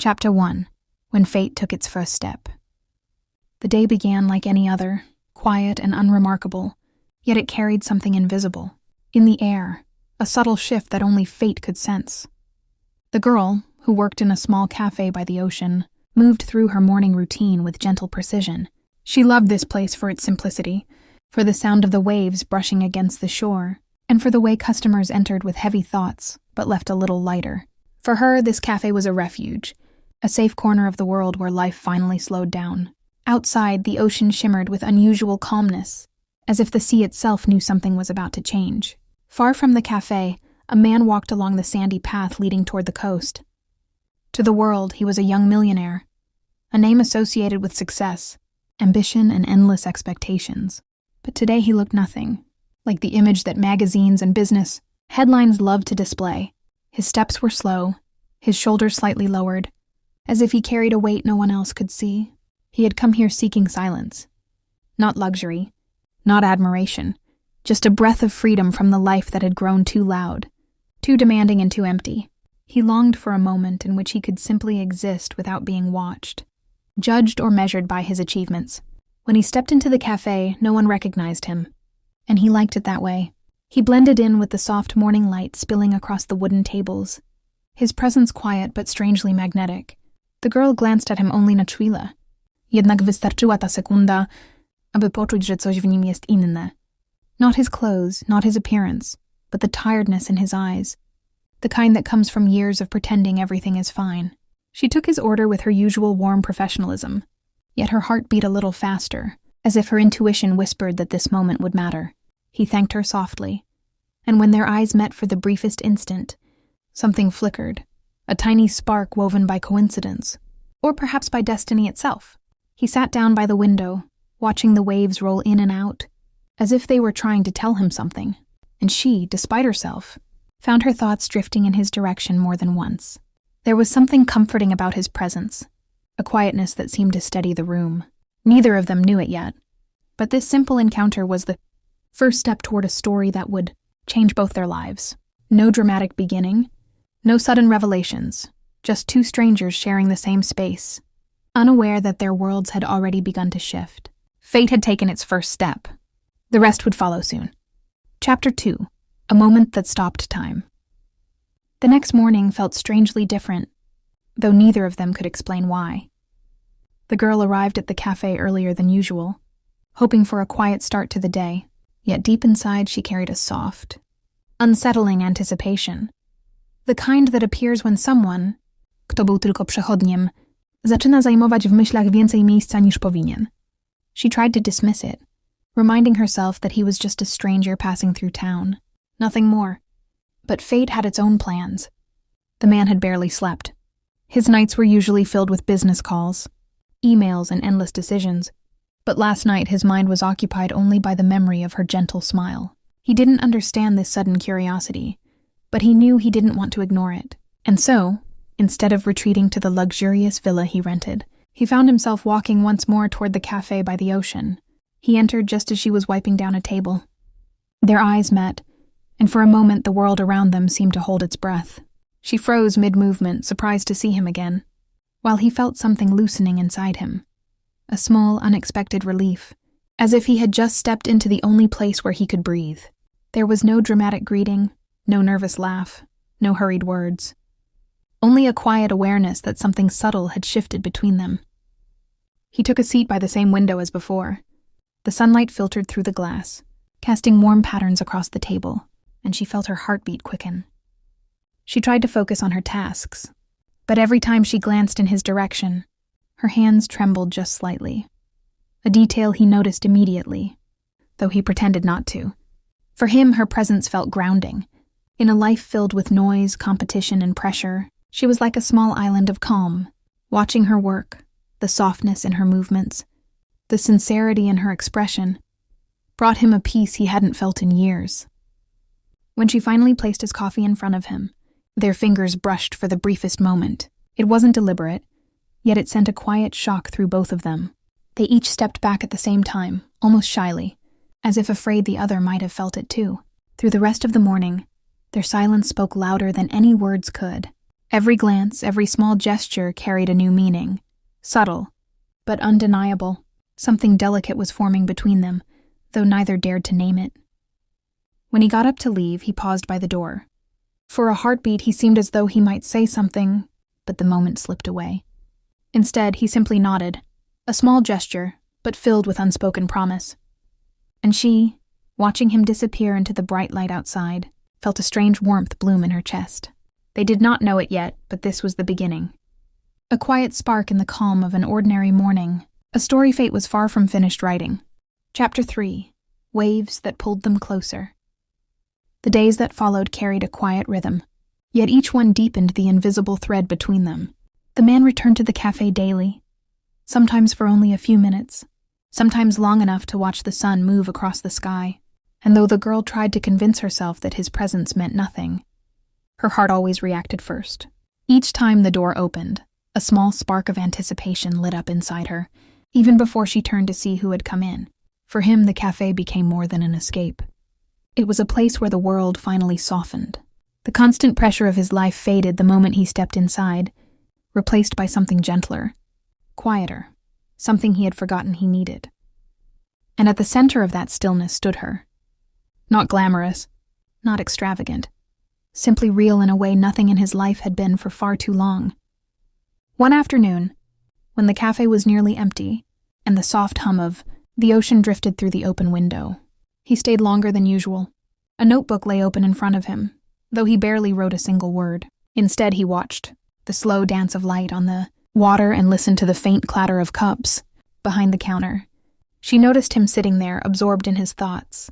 Chapter 1. When Fate Took Its First Step. The day began like any other, quiet and unremarkable, yet it carried something invisible. In the air, a subtle shift that only fate could sense. The girl, who worked in a small café by the ocean, moved through her morning routine with gentle precision. She loved this place for its simplicity, for the sound of the waves brushing against the shore, and for the way customers entered with heavy thoughts, but left a little lighter. For her, this café was a refuge, a safe corner of the world where life finally slowed down. Outside, the ocean shimmered with unusual calmness, as if the sea itself knew something was about to change. Far from the café, a man walked along the sandy path leading toward the coast. To the world, he was a young millionaire, a name associated with success, ambition, and endless expectations. But today he looked nothing, like the image that magazines and business headlines loved to display. His steps were slow, his shoulders slightly lowered, as if he carried a weight no one else could see. He had come here seeking silence. Not luxury, not admiration, just a breath of freedom from the life that had grown too loud, too demanding and too empty. He longed for a moment in which he could simply exist without being watched, judged or measured by his achievements. When he stepped into the café, no one recognized him, and he liked it that way. He blended in with the soft morning light spilling across the wooden tables, his presence quiet but strangely magnetic. The girl glanced at him only na chwilę. Jednak wystarczyła ta sekunda, aby poczuć, że coś w nim jest inne. Not his clothes, not his appearance, but the tiredness in his eyes, the kind that comes from years of pretending everything is fine. She took his order with her usual warm professionalism, yet her heart beat a little faster, as if her intuition whispered that this moment would matter. He thanked her softly, and when their eyes met for the briefest instant, something flickered, a tiny spark woven by coincidence, or perhaps by destiny itself. He sat down by the window, watching the waves roll in and out, as if they were trying to tell him something, and she, despite herself, found her thoughts drifting in his direction more than once. There was something comforting about his presence, a quietness that seemed to steady the room. Neither of them knew it yet, but this simple encounter was the first step toward a story that would change both their lives. No dramatic beginning, no sudden revelations, just two strangers sharing the same space, unaware that their worlds had already begun to shift. Fate had taken its first step. The rest would follow soon. Chapter 2. A Moment That Stopped Time. The next morning felt strangely different, though neither of them could explain why. The girl arrived at the cafe earlier than usual, hoping for a quiet start to the day, yet deep inside she carried a soft, unsettling anticipation. The kind that appears when someone, kto był tylko przechodniem, zaczyna zajmować w myślach więcej miejsca niż powinien. She tried to dismiss it, reminding herself that he was just a stranger passing through town, nothing more. But fate had its own plans. The man had barely slept. His nights were usually filled with business calls, emails, and endless decisions, but last night his mind was occupied only by the memory of her gentle smile. He didn't understand this sudden curiosity, but he knew he didn't want to ignore it. And so, instead of retreating to the luxurious villa he rented, he found himself walking once more toward the café by the ocean. He entered just as she was wiping down a table. Their eyes met, and for a moment the world around them seemed to hold its breath. She froze mid-movement, surprised to see him again, while he felt something loosening inside him. A small, unexpected relief, as if he had just stepped into the only place where he could breathe. There was no dramatic greeting, no nervous laugh, no hurried words. Only a quiet awareness that something subtle had shifted between them. He took a seat by the same window as before. The sunlight filtered through the glass, casting warm patterns across the table, and she felt her heartbeat quicken. She tried to focus on her tasks, but every time she glanced in his direction, her hands trembled just slightly. A detail he noticed immediately, though he pretended not to. For him, her presence felt grounding. In a life filled with noise, competition, and pressure, she was like a small island of calm. Watching her work, the softness in her movements, the sincerity in her expression, brought him a peace he hadn't felt in years. When she finally placed his coffee in front of him, their fingers brushed for the briefest moment. It wasn't deliberate, yet it sent a quiet shock through both of them. They each stepped back at the same time, almost shyly, as if afraid the other might have felt it too. Through the rest of the morning, their silence spoke louder than any words could. Every glance, every small gesture carried a new meaning. Subtle, but undeniable. Something delicate was forming between them, though neither dared to name it. When he got up to leave, he paused by the door. For a heartbeat, he seemed as though he might say something, but the moment slipped away. Instead, he simply nodded, a small gesture, but filled with unspoken promise. And she, watching him disappear into the bright light outside, felt a strange warmth bloom in her chest. They did not know it yet, but this was the beginning. A quiet spark in the calm of an ordinary morning, a story fate was far from finished writing. Chapter 3. Waves that pulled them closer. The days that followed carried a quiet rhythm, yet each one deepened the invisible thread between them. The man returned to the café daily, sometimes for only a few minutes, sometimes long enough to watch the sun move across the sky, and though the girl tried to convince herself that his presence meant nothing, her heart always reacted first. Each time the door opened, a small spark of anticipation lit up inside her, even before she turned to see who had come in. For him, the café became more than an escape. It was a place where the world finally softened. The constant pressure of his life faded the moment he stepped inside, replaced by something gentler, quieter, something he had forgotten he needed. And at the center of that stillness stood her. Not glamorous, not extravagant, simply real in a way nothing in his life had been for far too long. One afternoon, when the café was nearly empty, and the soft hum of the ocean drifted through the open window, he stayed longer than usual. A notebook lay open in front of him, though he barely wrote a single word. Instead, he watched the slow dance of light on the water and listened to the faint clatter of cups behind the counter. She noticed him sitting there, absorbed in his thoughts.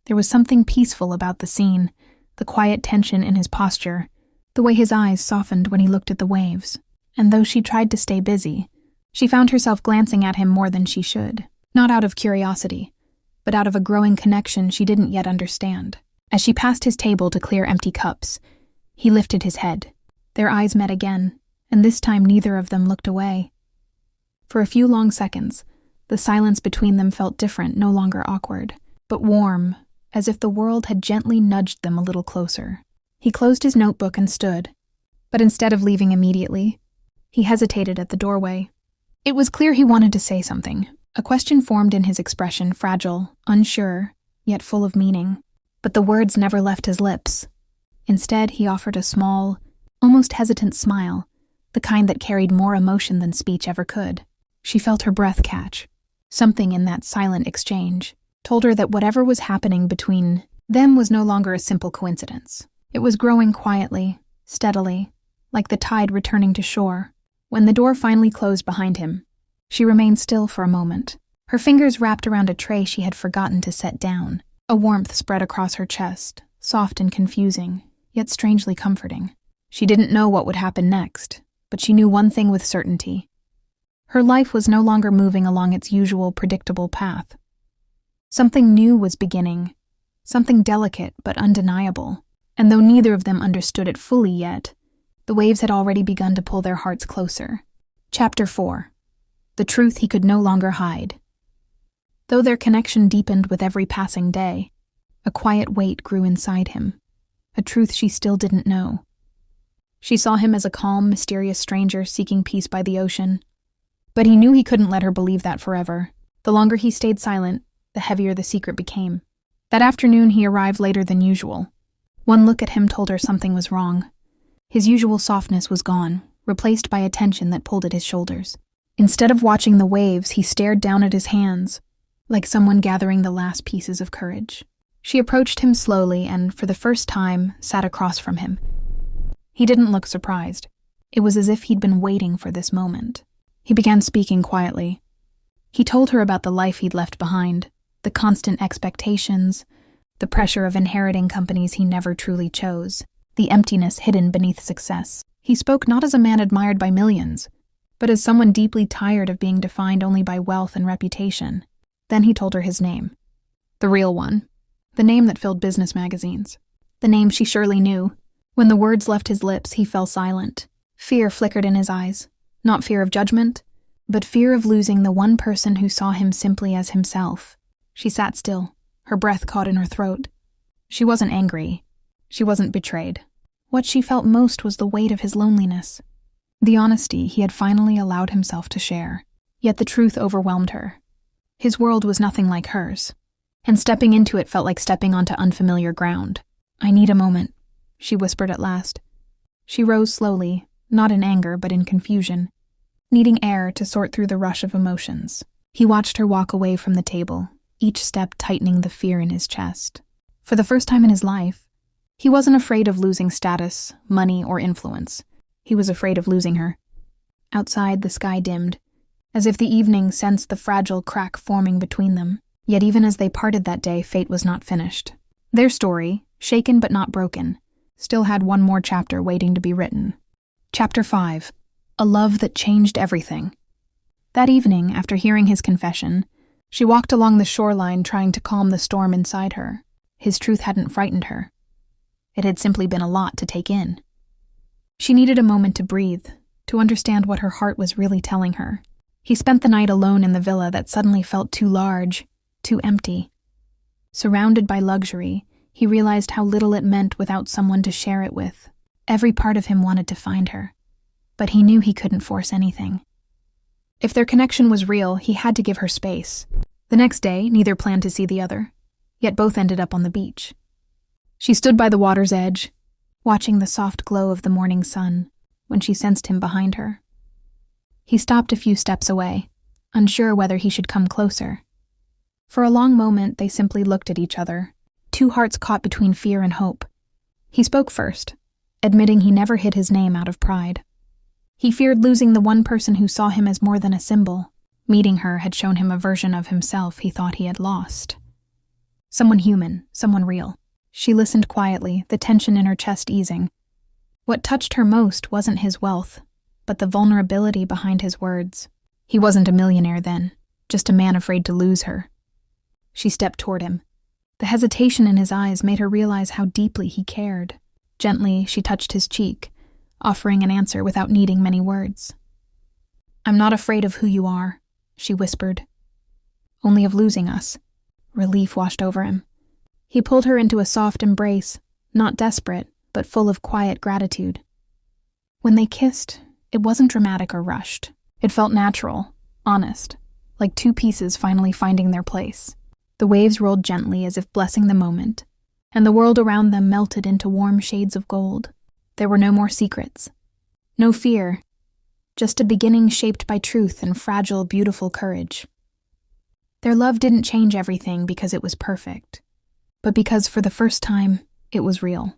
There was something peaceful about the scene, the quiet tension in his posture, the way his eyes softened when he looked at the waves. And though she tried to stay busy, she found herself glancing at him more than she should, not out of curiosity, but out of a growing connection she didn't yet understand. As she passed his table to clear empty cups, he lifted his head. Their eyes met again, and this time neither of them looked away. For a few long seconds, the silence between them felt different, no longer awkward, but warm, as if the world had gently nudged them a little closer. He closed his notebook and stood, but instead of leaving immediately, he hesitated at the doorway. It was clear he wanted to say something. A question formed in his expression, fragile, unsure, yet full of meaning. But the words never left his lips. Instead, he offered a small, almost hesitant smile, the kind that carried more emotion than speech ever could. She felt her breath catch. Something in that silent exchange told her that whatever was happening between them was no longer a simple coincidence. It was growing quietly, steadily, like the tide returning to shore. When the door finally closed behind him, she remained still for a moment, her fingers wrapped around a tray she had forgotten to set down. A warmth spread across her chest, soft and confusing, yet strangely comforting. She didn't know what would happen next, but she knew one thing with certainty. Her life was no longer moving along its usual predictable path. Something new was beginning, something delicate but undeniable, and though neither of them understood it fully yet, the waves had already begun to pull their hearts closer. Chapter 4. The truth he could no longer hide. Though their connection deepened with every passing day, a quiet weight grew inside him, a truth she still didn't know. She saw him as a calm, mysterious stranger seeking peace by the ocean, but he knew he couldn't let her believe that forever. The longer he stayed silent, the heavier the secret became. That afternoon he arrived later than usual. One look at him told her something was wrong. His usual softness was gone, replaced by a tension that pulled at his shoulders. Instead of watching the waves, he stared down at his hands, like someone gathering the last pieces of courage. She approached him slowly and, for the first time, sat across from him. He didn't look surprised. It was as if he'd been waiting for this moment. He began speaking quietly. He told her about the life he'd left behind, the constant expectations, the pressure of inheriting companies he never truly chose, the emptiness hidden beneath success. He spoke not as a man admired by millions, but as someone deeply tired of being defined only by wealth and reputation. Then he told her his name. The real one. The name that filled business magazines. The name she surely knew. When the words left his lips, he fell silent. Fear flickered in his eyes. Not fear of judgment, but fear of losing the one person who saw him simply as himself. She sat still, her breath caught in her throat. She wasn't angry. She wasn't betrayed. What she felt most was the weight of his loneliness. The honesty he had finally allowed himself to share. Yet the truth overwhelmed her. His world was nothing like hers, and stepping into it felt like stepping onto unfamiliar ground. "I need a moment," she whispered at last. She rose slowly, not in anger but in confusion, needing air to sort through the rush of emotions. He watched her walk away from the table, each step tightening the fear in his chest. For the first time in his life, he wasn't afraid of losing status, money, or influence. He was afraid of losing her. Outside, the sky dimmed, as if the evening sensed the fragile crack forming between them. Yet even as they parted that day, fate was not finished. Their story, shaken but not broken, still had one more chapter waiting to be written. Chapter 5. A Love That Changed Everything. That evening, after hearing his confession, she walked along the shoreline trying to calm the storm inside her. His truth hadn't frightened her. It had simply been a lot to take in. She needed a moment to breathe, to understand what her heart was really telling her. He spent the night alone in the villa that suddenly felt too large, too empty. Surrounded by luxury, he realized how little it meant without someone to share it with. Every part of him wanted to find her, but he knew he couldn't force anything. If their connection was real, he had to give her space. The next day, neither planned to see the other, yet both ended up on the beach. She stood by the water's edge, watching the soft glow of the morning sun, when she sensed him behind her. He stopped a few steps away, unsure whether he should come closer. For a long moment, they simply looked at each other, two hearts caught between fear and hope. He spoke first, admitting he never hid his name out of pride. He feared losing the one person who saw him as more than a symbol. Meeting her had shown him a version of himself he thought he had lost. Someone human, someone real. She listened quietly, the tension in her chest easing. What touched her most wasn't his wealth, but the vulnerability behind his words. He wasn't a millionaire then, just a man afraid to lose her. She stepped toward him. The hesitation in his eyes made her realize how deeply he cared. Gently, she touched his cheek, offering an answer without needing many words. "I'm not afraid of who you are," she whispered. "Only of losing us." Relief washed over him. He pulled her into a soft embrace, not desperate, but full of quiet gratitude. When they kissed, it wasn't dramatic or rushed. It felt natural, honest, like two pieces finally finding their place. The waves rolled gently as if blessing the moment, and the world around them melted into warm shades of gold. There were no more secrets, no fear, just a beginning shaped by truth and fragile, beautiful courage. Their love didn't change everything because it was perfect, but because for the first time, it was real.